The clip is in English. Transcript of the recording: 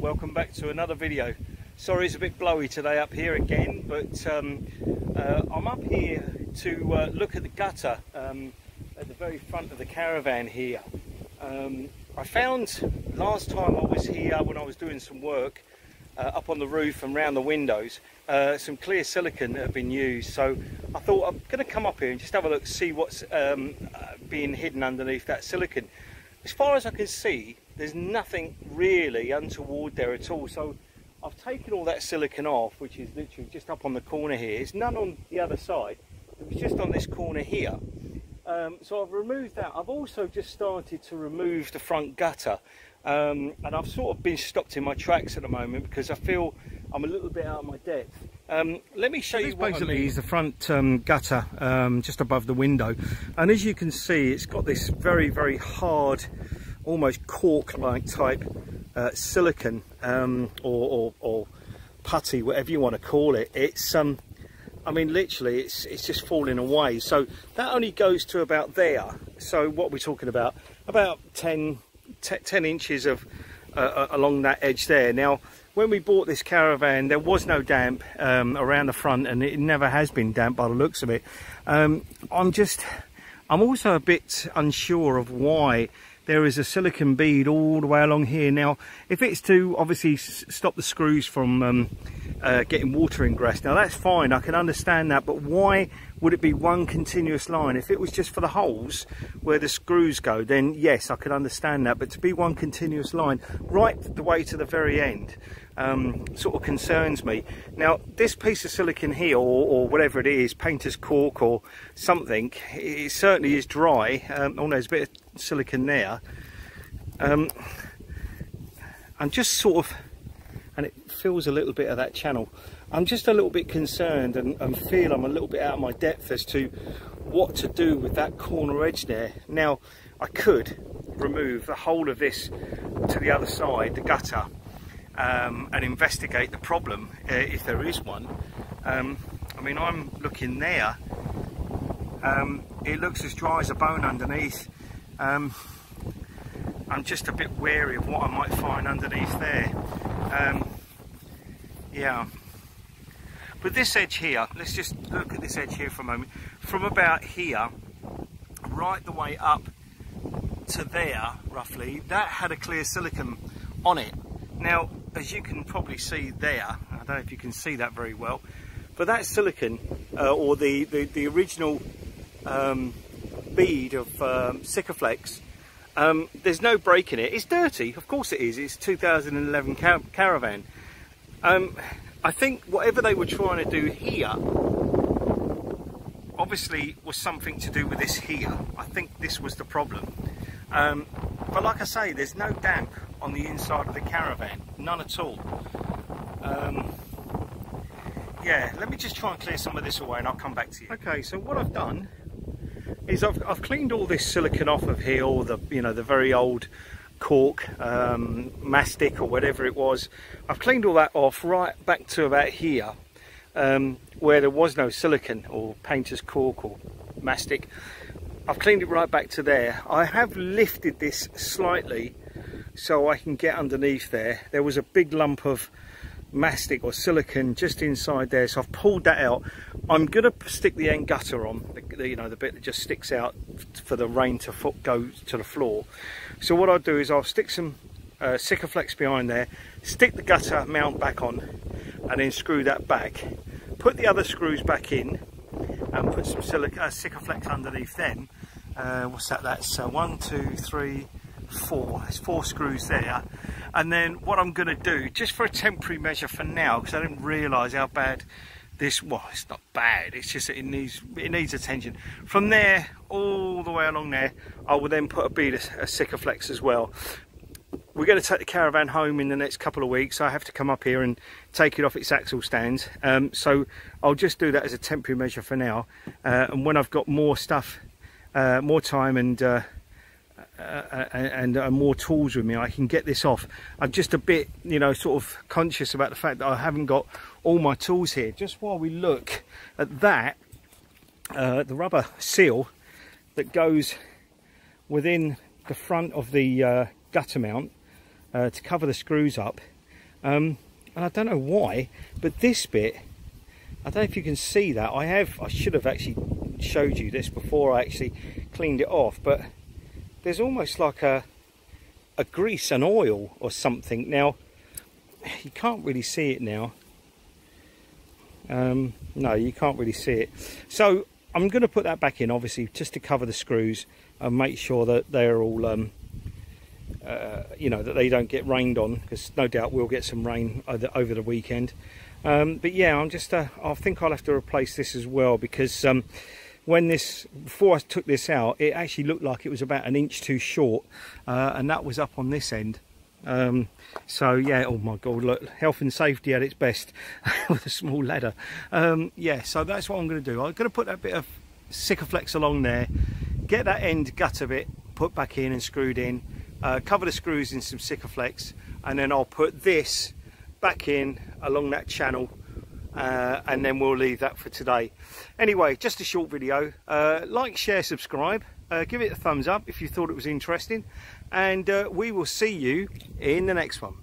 welcome back to another video. Sorry it's a bit blowy today up here again, but I'm up here to look at the gutter at the very front of the caravan here. I found last time I was here, when I was doing some work up on the roof and round the windows, some clear silicone that had been used, so I thought I'm going to come up here and just have a look, see what's being hidden underneath that silicone. As far as I can see, there's nothing really untoward there at all, so I've taken all that silicone off, which is literally just up on the corner here. There's none on the other side, it was just on this corner here. So I've removed that. I've also just started to remove the front gutter, and I've sort of been stopped in my tracks at the moment because I feel I'm a little bit out of my depth. Let me show you what I mean. Is the front gutter just above the window, and as you can see, it's got this very, very hard, almost cork-like type silicone or putty, whatever you want to call it. It's I mean, literally, it's just falling away. So that only goes to about there. So what we're talking about 10 inches of along that edge there. Now, when we bought this caravan, there was no damp around the front, and it never has been damp by the looks of it. I'm also a bit unsure of why there is a silicone bead all the way along here. Now, if it's to obviously stop the screws from getting water ingress, now that's fine, I can understand that, but why would it be one continuous line? If it was just for the holes where the screws go, then yes, I could understand that, but to be one continuous line right the way to the very end sort of concerns me. Now, this piece of silicone here, or whatever it is, painter's cork or something, it certainly is dry. Oh, there's a bit of silicone there. I'm just sort of, and it fills a little bit of that channel. I'm just a little bit concerned and feel I'm a little bit out of my depth as to what to do with that corner edge there. Now, I could remove the whole of this to the other side, the gutter, and investigate the problem if there is one. I mean, I'm looking there. It looks as dry as a bone underneath. I'm just a bit wary of what I might find underneath there. Yeah, but this edge here, let's just look at this edge here for a moment. From about here right the way up to there, roughly, that had a clear silicone on it. Now, as you can probably see there, I don't know if you can see that very well, but that silicone, or the original bead of Sikaflex, there's no break in it. It's dirty, of course it is. It's 2011 caravan. I think whatever they were trying to do here obviously was something to do with this here. I think this was the problem. But like I say, there's no damp on the inside of the caravan, none at all. Yeah, let me just try and clear some of this away and I'll come back to you. Okay, so what I've done is I've cleaned all this silicone off of here, all the, you know, the very old cork, mastic or whatever it was. I've cleaned all that off right back to about here, where there was no silicone or painter's cork or mastic. I've cleaned it right back to there. I have lifted this slightly so I can get underneath there. There was a big lump of mastic or silicone just inside there, so I've pulled that out. I'm gonna stick the end gutter on, you know, the bit that just sticks out for the rain to go to the floor. So what I'll do is I'll stick some Sikaflex behind there, stick the gutter mount back on, and then screw that back, put the other screws back in, and put some Sikaflex underneath them. What's that? That's 1, 2, 3, 4. There's 4 screws there. And then what I'm going to do, just for a temporary measure for now, because I didn't realise how bad this, well, it's not bad, it's just that it needs attention. From there all the way along there, I will then put a bead of Sikaflex as well. We're going to take the caravan home in the next couple of weeks. I have to come up here and take it off its axle stands, so I'll just do that as a temporary measure for now, and when I've got more stuff, more time and more tools with me, I can get this off. I'm just a bit, you know, sort of conscious about the fact that I haven't got all my tools here. Just while we look at that, the rubber seal that goes within the front of the gutter mount to cover the screws up, and I don't know why, but this bit, I don't know if you can see that. I should have actually showed you this before I actually cleaned it off, but there's almost like a grease and oil or something. Now you can't really see it now. No, you can't really see it. So I'm going to put that back in, obviously, just to cover the screws and make sure that they're all you know, that they don't get rained on, because no doubt we'll get some rain over the weekend. But yeah, I'm just I think I'll have to replace this as well, because before I took this out, it actually looked like it was about an inch too short, and that was up on this end. So yeah, oh my god, look, health and safety at its best with a small ladder. Yeah, so that's what I'm going to do. I'm going to put that bit of Sikaflex along there, get that end gutter bit put back in and screwed in, cover the screws in some Sikaflex, and then I'll put this back in along that channel, and then we'll leave that for today. Anyway, just a short video. Like, share, subscribe, give it a thumbs up if you thought it was interesting, and we will see you in the next one.